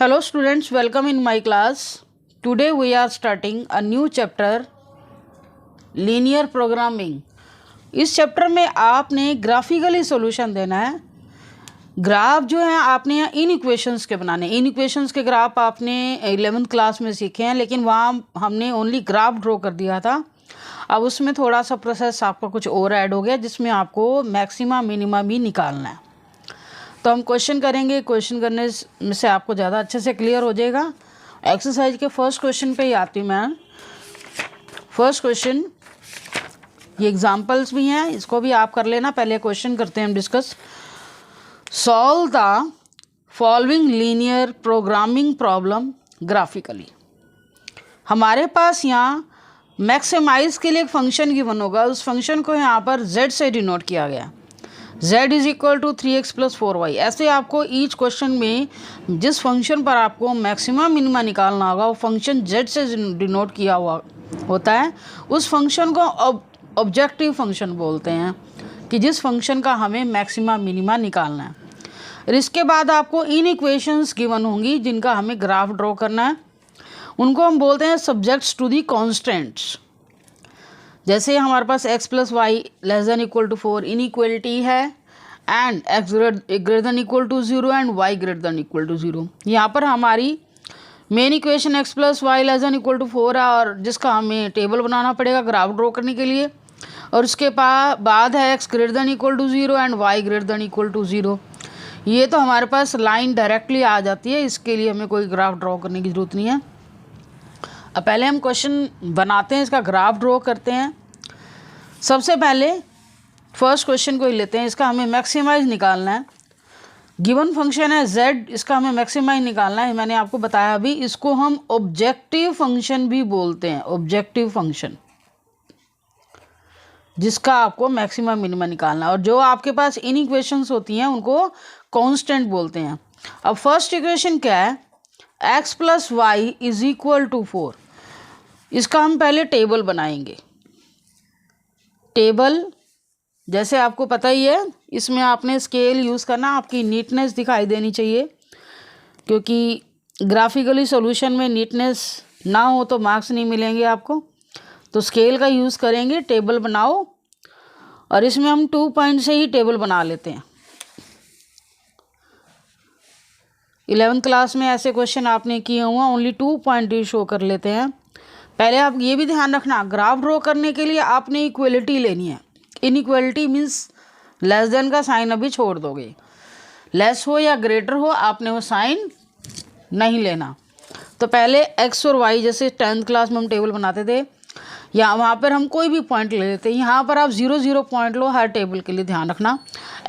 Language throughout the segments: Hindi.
Hello students, welcome in my class. Today we are starting a new chapter, linear programming. इस चैप्टर में आपने ग्राफिकली सॉल्यूशन देना है। ग्राफ जो है आपने यहाँ इन इक्वेशंस के बनाने। इन इक्वेशंस के ग्राफ आपने 11th क्लास में सीखे हैं, लेकिन वहाँ हमने ओनली ग्राफ ड्रॉ कर दिया था। अब उसमें थोड़ा सा प्रोसेस आपका कुछ और ऐड हो गया, जिसमें आपको मैक्सिमा मिनिमा भी निकालना है। तो हम क्वेश्चन करेंगे, क्वेश्चन करने से आपको ज़्यादा अच्छे से क्लियर हो जाएगा। एक्सरसाइज के फर्स्ट क्वेश्चन पे ही आती हूँ मैं। फर्स्ट क्वेश्चन, ये एग्जांपल्स भी हैं, इसको भी आप कर लेना। पहले क्वेश्चन करते हैं हम discuss. Solve the following linear programming problem graphically. हमारे पास यहाँ मैक्सिमाइज के लिए एक फंक्शन गिवन होगा, उस फंक्शन को यहाँ पर z से डिनोट किया गया। z is equal to 3x + 4y। ऐसे आपको ईच क्वेश्चन में जिस फंक्शन पर आपको मैक्सिमा मिनिमा निकालना होगा वो फंक्शन z से डिनोट किया हुआ होता है। उस फंक्शन को ऑब्जेक्टिव फंक्शन बोलते हैं, कि जिस फंक्शन का हमें मैक्सिमा मिनिमा निकालना है। और इसके बाद आपको इन इक्वेशंस गिवन होंगी जिनका हमें ग्राफ ड्रॉ करना है। उनको हम बोलते हैं सब्जेक्ट्स टू दी कॉन्स्टेंट्स। जैसे हमारे पास x + y ≤ 4 इनइक्वलिटी है, एंड x > 0 एंड y > 0। यहाँ पर हमारी मेन इक्वेशन x + y ≤ 4 है, और जिसका हमें टेबल बनाना पड़ेगा ग्राफ ड्रॉ करने के लिए। और उसके बाद है x > 0 एंड y > 0। ये तो हमारे पास लाइन डायरेक्टली आ जाती है, इसके लिए हमें कोई ग्राफ ड्रॉ करने की ज़रूरत नहीं है। अब पहले हम क्वेश्चन बनाते हैं, इसका ग्राफ ड्रॉ करते हैं। सबसे पहले फर्स्ट क्वेश्चन को ही लेते हैं, इसका हमें मैक्सिमाइज निकालना है। गिवन फंक्शन है z, इसका हमें मैक्सिमाइज निकालना है। मैंने आपको बताया अभी, इसको हम ऑब्जेक्टिव फंक्शन भी बोलते हैं। ऑब्जेक्टिव फंक्शन जिसका आपको मैक्सिमम मिनिमम निकालना है। और जो आपके पास इन इक्वेशंस होती हैं उनको कांस्टेंट बोलते हैं। अब फर्स्ट इक्वेशन क्या है, x + y = 4। इसका हम पहले टेबल बनाएंगे। टेबल जैसे आपको पता ही है, इसमें आपने स्केल यूज़ करना, आपकी नीटनेस दिखाई देनी चाहिए, क्योंकि ग्राफिकली सॉल्यूशन में नीटनेस ना हो तो मार्क्स नहीं मिलेंगे आपको। तो स्केल का यूज़ करेंगे, टेबल बनाओ। और इसमें हम 2 पॉइंट से ही टेबल बना लेते हैं। 11th क्लास में ऐसे क्वेश्चन आपने किए हुआ, ओनली 2 पॉइंट ही शो कर लेते हैं। पहले आप ये भी ध्यान रखना, ग्राफ ड्रॉ करने के लिए आपने इक्वलिटी लेनी है। इनइक्वलिटी मीन्स लेस देन का साइन अभी छोड़ दोगे। लेस हो या ग्रेटर हो, आपने वो साइन नहीं लेना। तो पहले x और y, जैसे 10th क्लास में हम टेबल बनाते थे, या वहाँ पर हम कोई भी पॉइंट ले लेते हैं। यहाँ पर आप 0 0 पॉइंट लो हर टेबल के लिए, ध्यान रखना।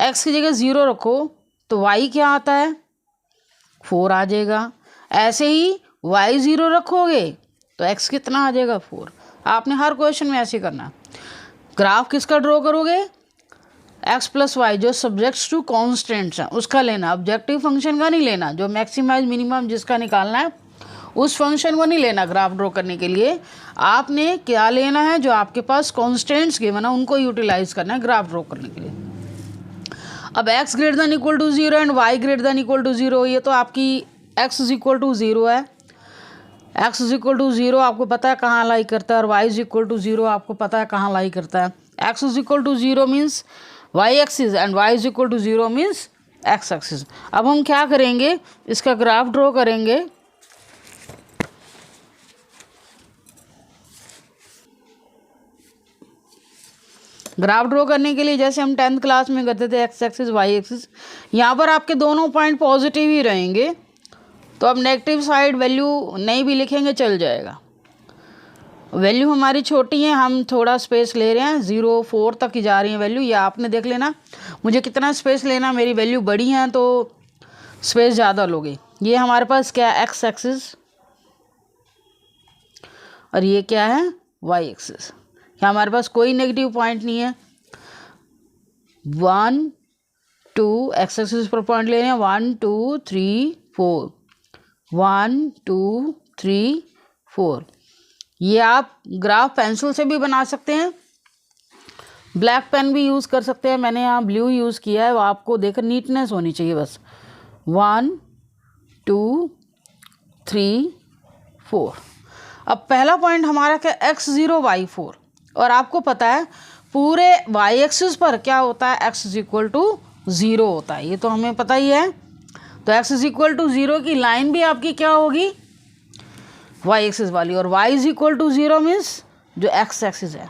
x की जगह 0 रखो तो y क्या आता है, 4 आ जाएगा। ऐसे ही y 0 रखोगे तो x कितना आ जाएगा, 4। आपने हर क्वेश्चन में ऐसे करना। ग्राफ किसका ड्रॉ करोगे, x + y जो सब्जेक्ट्स टू कॉन्स्टेंट्स हैं उसका लेना, ऑब्जेक्टिव फंक्शन का नहीं लेना। जो मैक्सिमाइज मिनिमम जिसका निकालना है उस फंक्शन को नहीं लेना। ग्राफ ड्रॉ करने के लिए आपने क्या लेना है, जो आपके पास कॉन्स्टेंट्स गिवन है उनको यूटिलाइज करना है ग्राफ ड्रॉ करने के लिए। अब x > 0 एंड y > 0, ये तो आपकी x = 0 है। x = 0 आपको पता है कहाँ लाई करता है, और y = 0 आपको पता है कहाँ लाई करता है। x = 0 means y axis and y = 0 means x axis. अब हम क्या करेंगे, इसका ग्राफ ड्रॉ करेंगे। ग्राफ ड्रॉ करने के लिए जैसे हम 10th क्लास में करते थे, x एक्सिस y एक्सिस, यहाँ पर आपके दोनों पॉइंट पॉजिटिव ही रहेंगे। तो अब नेगेटिव साइड वैल्यू नहीं भी लिखेंगे चल जाएगा। वैल्यू हमारी छोटी है, हम थोड़ा स्पेस ले रहे हैं, 0 4 तक ही जा रही है वैल्यू। या आपने देख लेना मुझे कितना स्पेस लेना, मेरी वैल्यू बड़ी है तो स्पेस ज़्यादा लोगे। ये हमारे पास क्या है, x एक्सिस, और ये क्या है, y एक्सिस। यहाँ हमारे पास कोई नेगेटिव पॉइंट नहीं है। 1 2 x एक्सिस पर पॉइंट ले रहे हैं, 1 2 3 4, 1 2 3 4। ये आप ग्राफ पेंसिल से भी बना सकते हैं, ब्लैक पेन भी यूज़ कर सकते हैं। मैंने यहाँ ब्लू यूज़ किया है, वो आपको देखकर नीटनेस होनी चाहिए बस। 1 2 3 4। अब पहला पॉइंट हमारा क्या, x0 y4, और आपको पता है पूरे y एक्सिस पर क्या होता है, x इज इक्वल टू 0 होता है, ये तो हमें पता ही है। तो x इज इक्वल टू 0 की लाइन भी आपकी क्या होगी, y एक्सिस वाली, और y is equal to 0 means जो x एक्सिस है,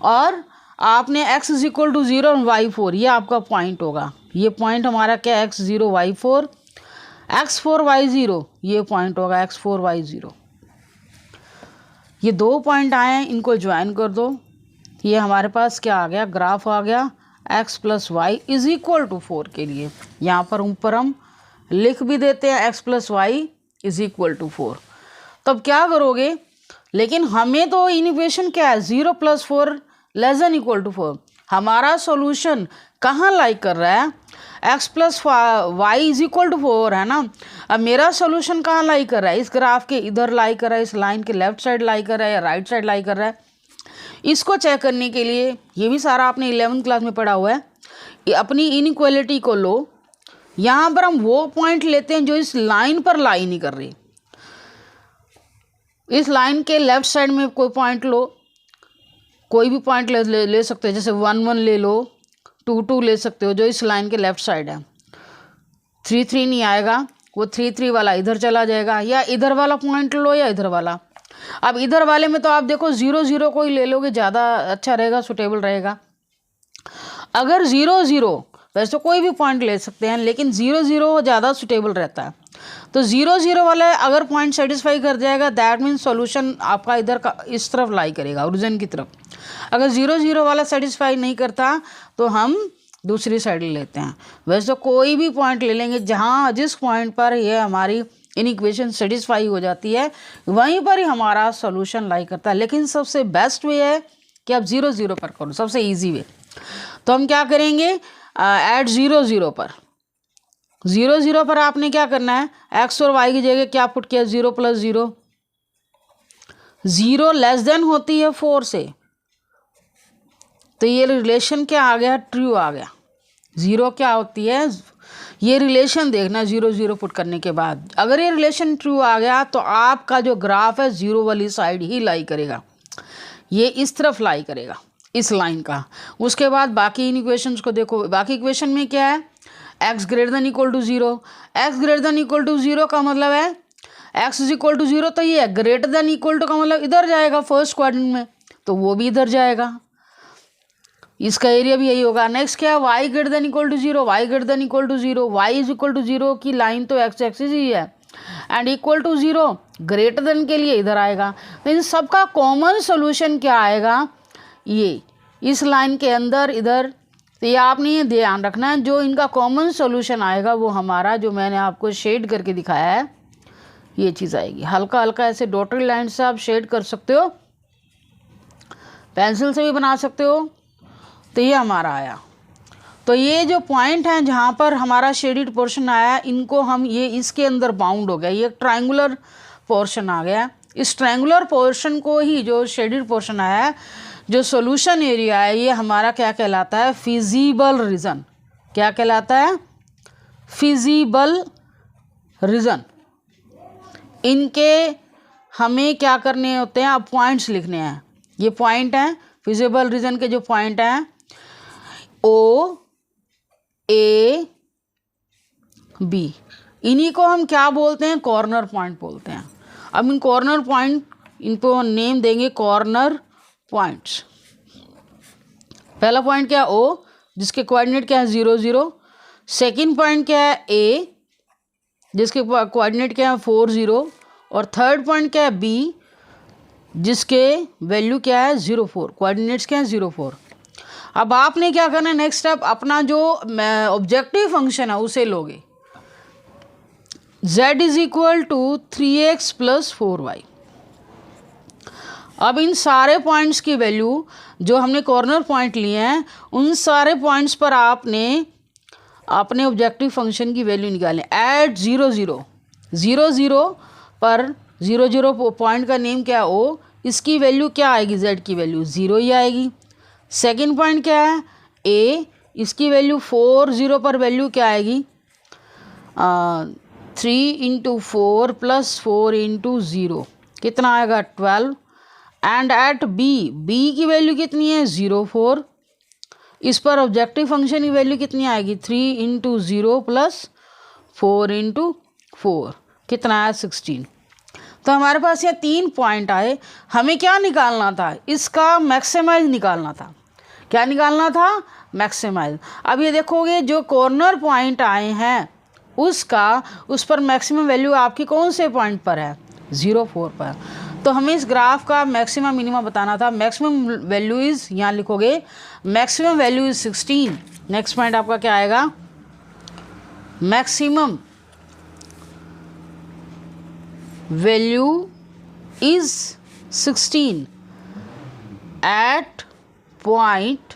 और आपने x इज इक्वल टू 0 और y4, ये आपका पॉइंट होगा। ये पॉइंट हमारा क्या, x0 y4, x4 y0, ये पॉइंट होगा x4 y0। ये दो पॉइंट आए हैं, इनको ज्वाइन कर दो, ये हमारे पास क्या आ गया, ग्राफ आ गया x plus Y is equal to 4 के लिए। यहाँ पर ऊपर हम लिख भी देते हैं x plus Y is equal to 4। तब क्या करोगे, लेकिन हमें तो इक्वेशन क्या है, 0 plus 4 less than equal to 4। हमारा सॉल्यूशन कहाँ लाई कर रहा है, x plus Y is equal to 4 है ना। अब मेरा सॉल्यूशन कहाँ लाई कर रहा है, इस ग्राफ के इधर लाई कर रहा है, इस लाइन के लेफ्ट साइड लाई कर रहा है या राइट साइड लाई कर रहा है। इसको चेक करने के लिए, ये भी सारा आपने 11th क्लास में पढ़ा हुआ है, अपनी इनइक्वालिटी को लो। यहाँ पर हम वो पॉइंट लेते हैं जो इस लाइन पर लाई नहीं कर रही। इस लाइन के लेफ्ट साइड में कोई पॉइंट लो, कोई भी पॉइंट ले सकते हो, जैसे 1 1 ले लो, 2 2 ले सकते हो, जो इस लाइन के लेफ्ट साइड है। 3 3 नहीं आएगा, वो 3 3 वाला इधर चला जाएगा, या इधर वाला पॉइंट लो या इधर वाला। अब इधर वाले में तो आप देखो 0 0 को ही ले लोगे, ज़्यादा अच्छा रहेगा, सुटेबल रहेगा। अगर 0 0, वैसे तो कोई भी पॉइंट ले सकते हैं, लेकिन 0 0 ज़्यादा सुटेबल रहता है। तो 0 0 वाला अगर पॉइंट सेटिस्फाई कर जाएगा, दैट मीन्स सॉल्यूशन आपका इधर का इस तरफ लाई करेगा, ओरिजिन की तरफ। अगर 0 0 वाला सेटिस्फाई नहीं करता तो हम दूसरी साइड लेते हैं। वैसे तो कोई भी पॉइंट ले लेंगे, जहाँ जिस पॉइंट पर ये हमारी इक्वेशन सेटिस्फाई हो जाती है, वहीं पर ही हमारा सॉल्यूशन लाई करता है। लेकिन सबसे बेस्ट वे है कि आप 0 0 पर करो, सबसे इजी वे। तो हम क्या करेंगे, एट 0 0 पर, 0 0 पर आपने क्या करना है, x और y की जगह क्या पुट किया, 0 प्लस 0, 0 लेस देन होती है 4 से, तो ये रिलेशन क्या आ गया, ट्रू आ गया। 0 क्या होती है, ये रिलेशन देखना 0 0 पुट करने के बाद। अगर ये रिलेशन ट्रू आ गया तो आपका जो ग्राफ है 0 वाली साइड ही लाई करेगा, ये इस तरफ लाई करेगा, इस लाइन का। उसके बाद बाकी इन इक्वेशंस को देखो, बाकी इक्वेशन में क्या है, x greater than equal to 0। x greater than equal to 0 का मतलब है x इज इक्वल टू 0, तो ये ग्रेटर देन इक्वल टू का मतलब इधर जाएगा फर्स्ट क्वाड्रेंट में, तो वो भी इधर जाएगा, इसका एरिया भी यही होगा। नेक्स्ट क्या है, y greater than equal to 0, y greater than equal to 0, y is equal to 0 की लाइन तो x एक्सिस ही है, and equal to 0 greater than के लिए इधर आएगा। तो इन सबका कॉमन सोल्यूशन क्या आएगा, ये इस लाइन के अंदर इधर। तो ये आपने ये ध्यान रखना है, जो इनका कॉमन सोल्यूशन आएगा वो हमारा, जो मैंने आपको शेड करके दिखाया है, ये चीज़ आएगी। हल्का हल्का ऐसे डॉटेड लाइन से आप शेड कर सकते हो, पेंसिल से भी बना सकते हो। तो ये हमारा आया। तो ये जो पॉइंट हैं जहाँ पर हमारा शेडिड पोर्शन आया, इनको हम ये इसके अंदर बाउंड हो गया, ये एक ट्रायंगुलर पोर्शन आ गया। इस ट्रायंगुलर पोर्शन को ही, जो शेडिड पोर्शन आया है, जो सॉल्यूशन एरिया है, ये हमारा क्या कहलाता है, फिजिबल रीजन। क्या कहलाता है, फिजिबल रीजन। इनके हमें क्या करने होते हैं, अब पॉइंट्स लिखने हैं। ये पॉइंट हैं फिजिबल रीजन के, जो पॉइंट हैं O A B, इन्हीं को हम क्या बोलते हैं, कॉर्नर पॉइंट बोलते हैं। अब इन कॉर्नर पॉइंट, इनको नेम देंगे कॉर्नर पॉइंट्स। पहला पॉइंट क्या है O, जिसके कोऑर्डिनेट क्या है 0 0। सेकंड पॉइंट क्या है A, जिसके कोऑर्डिनेट क्या है 4 0। और थर्ड पॉइंट क्या है B, जिसके वैल्यू क्या है 0 4, कोऑर्डिनेट्स क्या है 0 4। अब आपने क्या करना है, नेक्स्ट स्टेप, अपना जो ऑब्जेक्टिव फंक्शन है उसे लोगे, z is equal to 3x plus 4y। अब इन सारे पॉइंट्स की वैल्यू जो हमने कॉर्नर पॉइंट लिए हैं, उन सारे पॉइंट्स पर आपने अपने ऑब्जेक्टिव फंक्शन की वैल्यू निकालें। एट 0 0, 0 0 पर 0 0 पॉइंट का नेम क्या है O, इसकी वैल्यू क्या आएगी, z की वैल्यू 0 ही आएगी। सेकेंड पॉइंट क्या है A, इसकी वैल्यू 4 0 पर वैल्यू क्या आएगी, 3 इंटू 4 प्लस 4 इंटू 0 कितना आएगा 12। एंड एट बी की वैल्यू कितनी है 0.4। इस पर ऑब्जेक्टिव फंक्शन की वैल्यू कितनी आएगी 3 इंटू 0 प्लस 4 इंटू 4 कितना है 16। तो हमारे पास ये 3 पॉइंट आए। हमें क्या निकालना था, इसका मैक्सिमाइज निकालना था। क्या निकालना था, मैक्सिमाइज। अब ये देखोगे जो कॉर्नर पॉइंट आए हैं उस पर मैक्सिमम वैल्यू आपकी कौन से पॉइंट पर है 0.4 पर। तो हमें इस ग्राफ का मैक्सिमम मिनिमम बताना था। मैक्सिमम वैल्यू इज़, यहाँ लिखोगे maximum value is 16। Next point आपका क्या आएगा, maximum value is 16 at point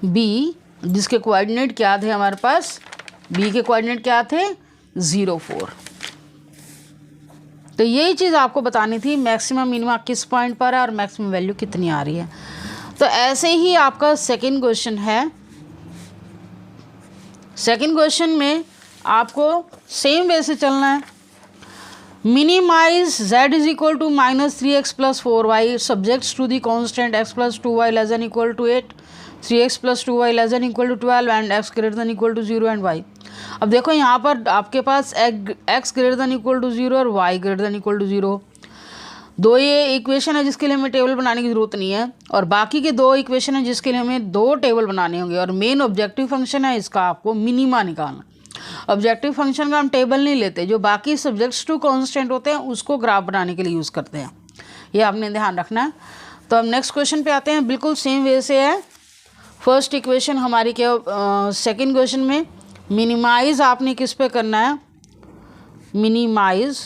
B, जिसके कोऑर्डिनेट क्या थे हमारे पास, बी के कोऑर्डिनेट क्या थे 0.4। तो यही चीज़ आपको बतानी थी, मैक्सिमम मिनिमम किस पॉइंट पर है और मैक्सिमम वैल्यू कितनी आ रही है। तो ऐसे ही आपका सेकंड क्वेश्चन है। सेकंड क्वेश्चन में आपको सेम वे से चलना है। Minimize z is equal to -3x plus 4y subjects to the constant x plus 2y less than equal to 8, 3x plus 2y less than equal to 12 and x greater than equal to 0 and y। अब देखो यहाँ पर आपके पास x greater than equal to 0 और y greater than equal to 0 दो ये इक्वेशन है जिसके लिए हमें टेबल बनाने की ज़रूरत नहीं है, और बाकी के दो इक्वेशन है जिसके लिए हमें दो टेबल बनाने होंगे। और मेन ऑब्जेक्टिव फंक्शन है इसका आपको मिनिमा निकालना। ऑब्जेक्टिव फंक्शन का हम टेबल नहीं लेते, जो बाकी सब्जेक्ट्स टू कांस्टेंट होते हैं उसको ग्राफ बनाने के लिए यूज़ करते हैं, ये आपने ध्यान रखना है। तो हम नेक्स्ट क्वेश्चन पे आते हैं। बिल्कुल सेम वे से है। फर्स्ट इक्वेशन हमारी क्या, सेकेंड क्वेश्चन में मिनिमाइज आपने किस पे करना है, minimize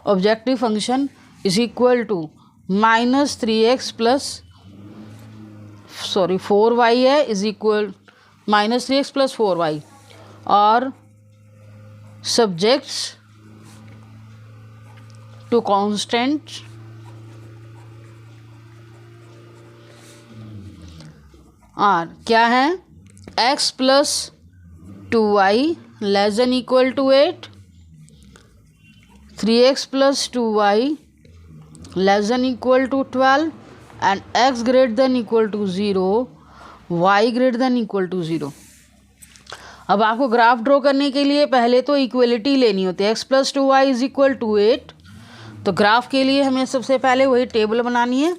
objective function is equal to -3x plus 4y है is equal -3x plus 4y और सब्जेक्ट्स टू कांस्टेंट और क्या है x plus 2y less than equal to 8, 3x plus 2y less than equal to 12 and x greater than equal to 0, y greater than equal to 0। अब आपको ग्राफ ड्रॉ करने के लिए पहले तो इक्वलिटी लेनी होती है। x plus 2y is equal to 8। तो ग्राफ के लिए हमें सबसे पहले वही टेबल बनानी है।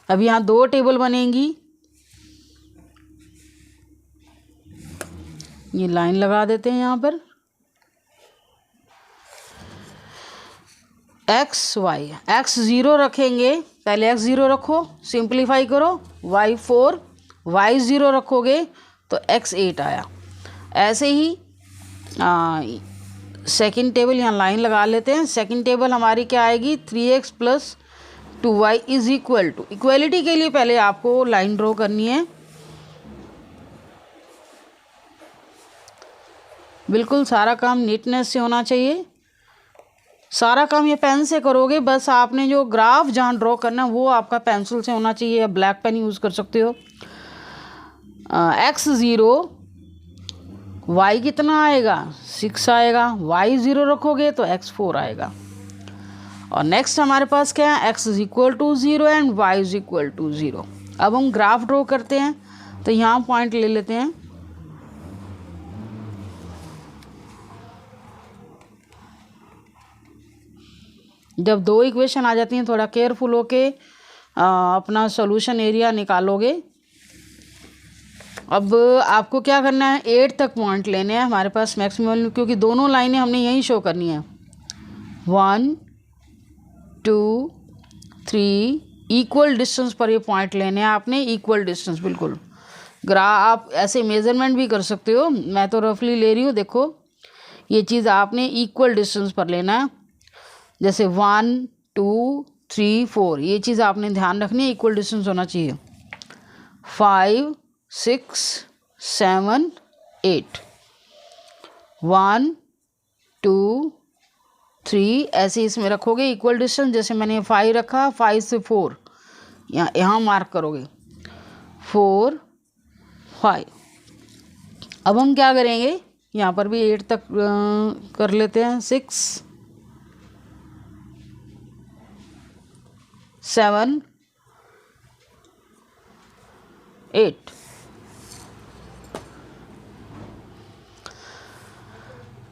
अब यहाँ दो टेबल बनेंगी, ये लाइन लगा देते हैं यहाँ पर। x y, x 0 रखेंगे, पहले x 0 रखो, सिंप्लीफाई करो, y 4, y 0 रखोगे तो x 8 आया। ऐसे ही सेकंड टेबल यहाँ लाइन लगा लेते हैं। सेकंड टेबल हमारी क्या आएगी 3x plus 2y is equal to, equality के लिए पहले आपको लाइन ड्रॉ करनी है। बिल्कुल सारा काम नीटनेस से होना चाहिए। सारा काम ये पेन से करोगे, बस आपने जो ग्राफ जहाँ ड्रॉ करना है वो आपका पेंसिल से होना चाहिए, या ब्लैक पेन यूज़ कर सकते हो। x 0, y कितना आएगा 6 आएगा, y 0 रखोगे तो x 4 आएगा। और नेक्स्ट हमारे पास क्या है x is equal to 0 and y is equal to 0। अब हम ग्राफ ड्रॉ करते हैं, तो यहाँ पॉइंट ले लेते हैं। जब दो इक्वेशन आ जाती हैं थोड़ा केयरफुल होके अपना सॉल्यूशन एरिया निकालोगे। अब आपको क्या करना है 8 तक पॉइंट लेने हैं हमारे पास मैक्सिमम वैल्यू, क्योंकि दोनों लाइनें हमने यहीं शो करनी है। 1 2 3 इक्वल डिस्टेंस पर ये पॉइंट लेने हैं आपने, इक्वल डिस्टेंस बिल्कुल। आप ऐसे मेज़रमेंट भी कर सकते हो, मैं तो रफली ले रही हूँ। देखो ये चीज़ आपने इक्वल डिस्टेंस पर लेना है, जैसे 1 2 3 4 ये चीज़ आपने ध्यान रखनी है, इक्वल डिस्टेंस होना चाहिए। 5 6 7 8 1 2 3 ऐसे इसमें रखोगे इक्वल डिस्टेंस। जैसे मैंने 5 रखा, 5 से 4 यहाँ मार्क करोगे, 4 5 अब हम क्या करेंगे, यहाँ पर भी 8 तक कर लेते हैं। 6 7 8।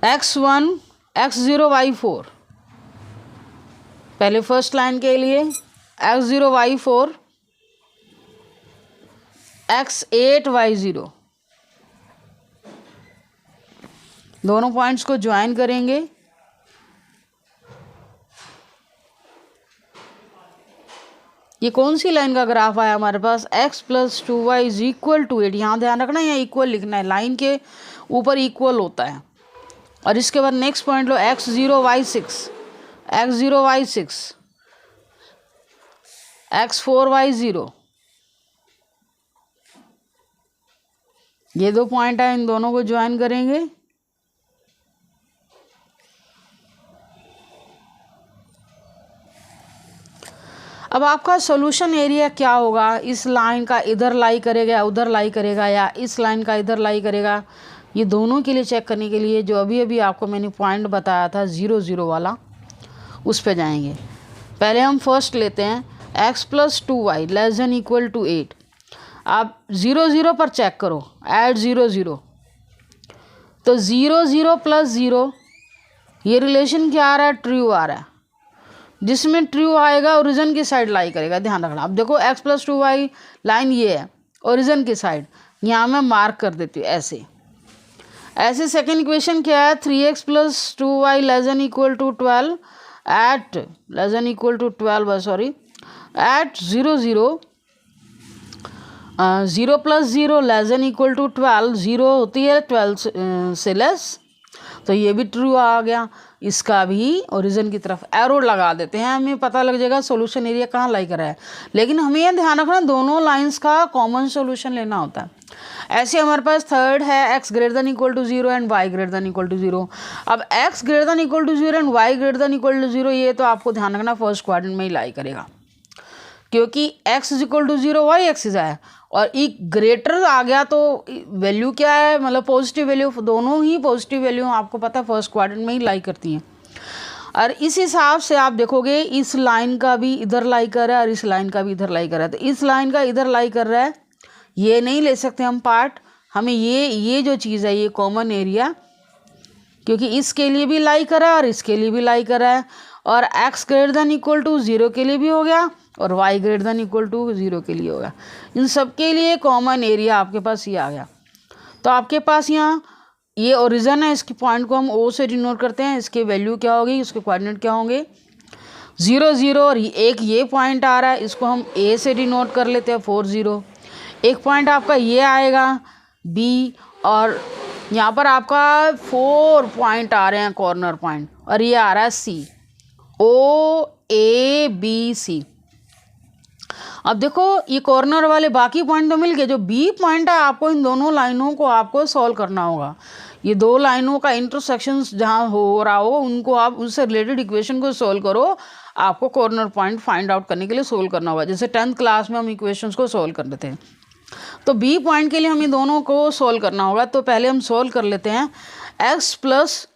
x1 x0 y4, पहले फर्स्ट लाइन के लिए x0 y4 x8 y0, दोनों पॉइंट्स को ज्वाइन करेंगे। ये कौन सी लाइन का ग्राफ आया हमारे पास, x + 2y = 8। यहाँ ध्यान रखना, यहाँ इक्वल लिखना है, लाइन के ऊपर इक्वल होता है। और इसके बाद नेक्स्ट पॉइंट लो, x0 y6 x0 y6 x4 y0, ये दो पॉइंट है, इन दोनों को ज्वाइन करेंगे। अब आपका सॉल्यूशन एरिया क्या होगा, इस लाइन का इधर लाई करेगा, उधर लाई करेगा, या इस लाइन का इधर लाई करेगा, ये दोनों के लिए चेक करने के लिए जो अभी अभी आपको मैंने पॉइंट बताया था 0 0 वाला, उस पे जाएंगे। पहले हम फर्स्ट लेते हैं, x + 2y ≤ 8। आप 0 0 पर चेक करो, ऐड 0 0, तो 0 0 + 0, ये रिलेशन क्या आ रहा है, ट्रू आ रहा है। जिसमें ट्रू आएगा ओरिजिन की साइड लाई करेगा, ध्यान रखना। अब देखो x + 2y लाइन ये है, ओरिजिन की साइड, यहाँ मैं मार्क कर देती हूँ ऐसे। ऐसे सेकेंड इक्वेशन क्या है, 3x + 2y ≤ 12 एट ≤ 12 एट 0 0 0 + 0 ≤ 12, 0 होती है 12 से लेस, तो ये भी ट्रू आ गया। इसका भी ओरिजिन की तरफ एरो लगा देते हैं, हमें पता लग जाएगा सॉल्यूशन एरिया कहाँ लाई कर रहा है। लेकिन हमें यह ध्यान रखना, दोनों लाइंस का कॉमन सॉल्यूशन लेना होता है। ऐसे हमारे पास थर्ड है x > 0 एंड y > 0। अब x > 0 एंड y > 0, ये तो आपको ध्यान रखना फर्स्ट क्वाड्रेंट में ही लाई करेगा, क्योंकि x = 0 y एक्सिस है, और एक ग्रेटर आ गया तो वैल्यू क्या है, मतलब पॉजिटिव वैल्यू, दोनों ही पॉजिटिव वैल्यू आपको पता है फर्स्ट क्वाड्रेंट में ही लाई करती हैं। और इस हिसाब से आप देखोगे इस लाइन का भी इधर लाई कर रहा है और इस लाइन का भी इधर लाई कर रहा है, तो इस लाइन का इधर लाई कर रहा है, ये नहीं ले सकते हम पार्ट, हमें ये जो चीज़ है ये कॉमन एरिया, क्योंकि इसके लिए भी लाई करा है और इसके लिए भी लाई करा है, और x > 0 के लिए भी हो गया और y > 0 के लिए होगा। इन सब के लिए कॉमन एरिया आपके पास ये आ गया। तो आपके पास यहाँ ये ओरिजिन है, इसके पॉइंट को हम O से डिनोट करते हैं, इसके वैल्यू क्या होगी, इसके कोऑर्डिनेट क्या होंगे, 0 0, और एक ये पॉइंट आ रहा है, इसको हम A से डिनोट कर लेते हैं 4 0। एक पॉइंट आपका ये आएगा B, और यहाँ पर आपका 4 पॉइंट आ रहे हैं कॉर्नर पॉइंट, और ये आ रहा है C, O A B C। अब देखो ये कॉर्नर वाले बाकी पॉइंट तो मिल गए, जो B पॉइंट है आपको इन दोनों लाइनों को आपको सॉल्व करना होगा। ये दो लाइनों का इंटरसेक्शन जहाँ हो रहा हो उनको आप उससे रिलेटेड इक्वेशन को सॉल्व करो, आपको कॉर्नर पॉइंट फाइंड आउट करने के लिए सोल्व करना होगा। जैसे 10th क्लास में हम इक्वेशंस को सॉल्व कर लेते हैं, तो B पॉइंट के लिए हमें दोनों को सॉल्व करना होगा। तो पहले हम सॉल्व कर लेते हैं। x +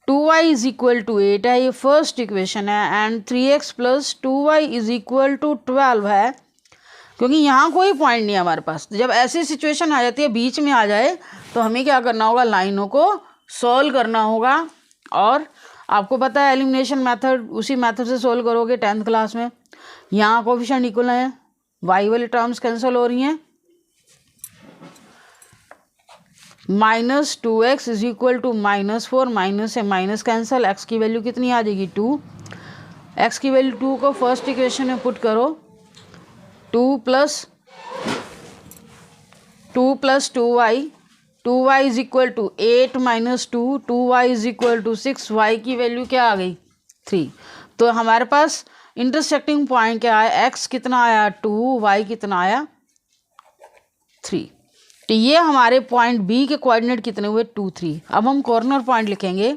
2y = 8 है, ये फर्स्ट इक्वेशन है, एंड 3x + 2y = 12 है, क्योंकि यहाँ कोई पॉइंट नहीं है हमारे पास। जब ऐसी सिचुएशन आ जाती है बीच में आ जाए तो हमें क्या करना होगा, लाइनों को सॉल्व करना होगा। और आपको पता है एलिमिनेशन मेथड, उसी मेथड से सॉल्व करोगे 10th क्लास में। यहाँ कोफिशिएंट इक्वल है, y वाली टर्म्स कैंसिल हो रही हैं, -2x = -4, माइनस से माइनस कैंसिल, x की वैल्यू कितनी आ जाएगी 2, x की वैल्यू 2 को फर्स्ट इक्वेशन में पुट करो, 2 + 2y, 2y = 8 - 2, 2y = 6, y की वैल्यू क्या आ गई 3। तो हमारे पास इंटरसेक्टिंग पॉइंट क्या है, x कितना आया 2, y कितना आया 3। तो ये हमारे पॉइंट B के कोऑर्डिनेट कितने हुए 2 3। अब हम कॉर्नर पॉइंट लिखेंगे,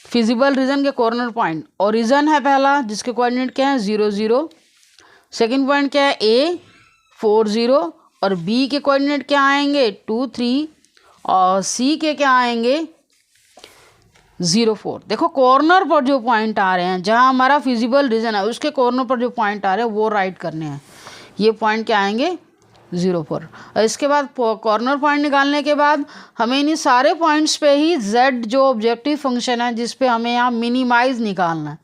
फिजिबल रीजन के कॉर्नर पॉइंट। ओरिजिन है पहला जिसके कोऑर्डिनेट क्या है 0 0, सेकंड पॉइंट क्या है A, 4 0, और बी के कोऑर्डिनेट क्या आएंगे 2 3, और सी के क्या आएंगे 0 4। देखो कॉर्नर पर जो पॉइंट आ रहे हैं, जहां हमारा फिजिबल रीजन है उसके कॉर्नर पर जो पॉइंट आ रहे हैं वो राइट करने हैं। ये पॉइंट क्या आएंगे 0 4। और इसके बाद कॉर्नर पॉइंट निकालने के बाद हमें इन सारे पॉइंट्स पे ही z जो ऑब्जेक्टिव फंक्शन है जिस पे हमें यहाँ मिनिमाइज निकालना है,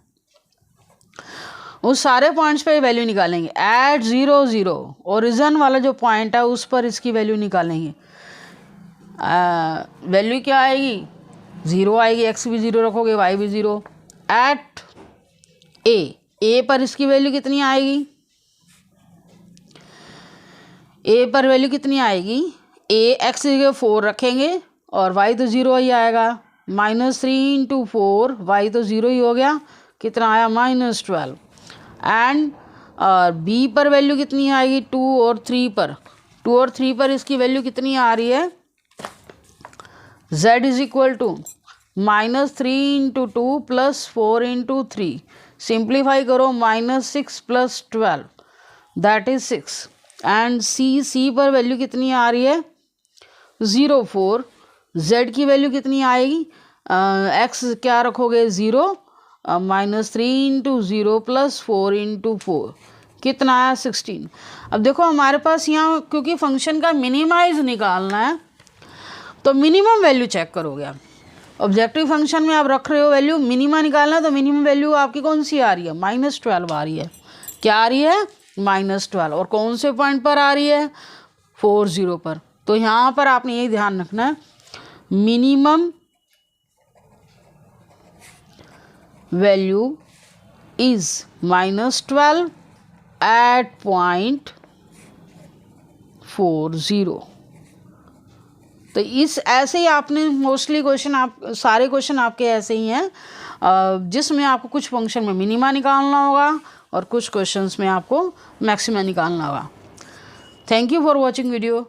उस सारे पॉइंट्स पे वैल्यू निकालेंगे। एट 0 0 ओरिजिन वाला जो पॉइंट है उस पर इसकी वैल्यू निकालेंगे। वैल्यू क्या आएगी 0 आएगी, x भी 0 रखोगे, y भी 0। एट ए पर इसकी वैल्यू कितनी आएगी, ए पर वैल्यू कितनी आएगी, ए x 4 रखेंगे और y तो 0 ही आएगा। -3 × 4, y तो 0 ही हो गया, कितना आया -12। एंड बी पर वैल्यू कितनी आएगी 2 और 3 पर, 2 और 3 पर इसकी वैल्यू कितनी आ रही है, z = -3 × 2 + 4 × 3। सिंप्लीफाई करो, -6 + 12 दैट इज 6। एंड सी पर वैल्यू कितनी आ रही है 0 4। z की वैल्यू कितनी आएगी, x क्या रखोगे 0, -3 × 0 + 4 × 4, कितना आया 16। अब देखो हमारे पास यहाँ क्योंकि फंक्शन का मिनिमाइज निकालना है तो मिनिमम वैल्यू चेक करोगे आप। ऑब्जेक्टिव फंक्शन में आप रख रहे हो वैल्यू, मिनिमा निकालना है तो मिनिमम वैल्यू आपकी कौन सी आ रही है -12 आ रही है। क्या आ रही है -12, और कौन से पॉइंट पर आ रही है 4 0 पर। तो यहाँ पर आपने यही ध्यान रखना है, minimum value is -12 at point 4 0। तो इस ऐसे ही आपने मोस्टली क्वेश्चन, आप सारे क्वेश्चन आपके ऐसे ही हैं जिसमें आपको कुछ फंक्शन में मिनिमा निकालना होगा और कुछ क्वेश्चंस में आपको मैक्सिमा निकालना होगा। Thank you for watching video.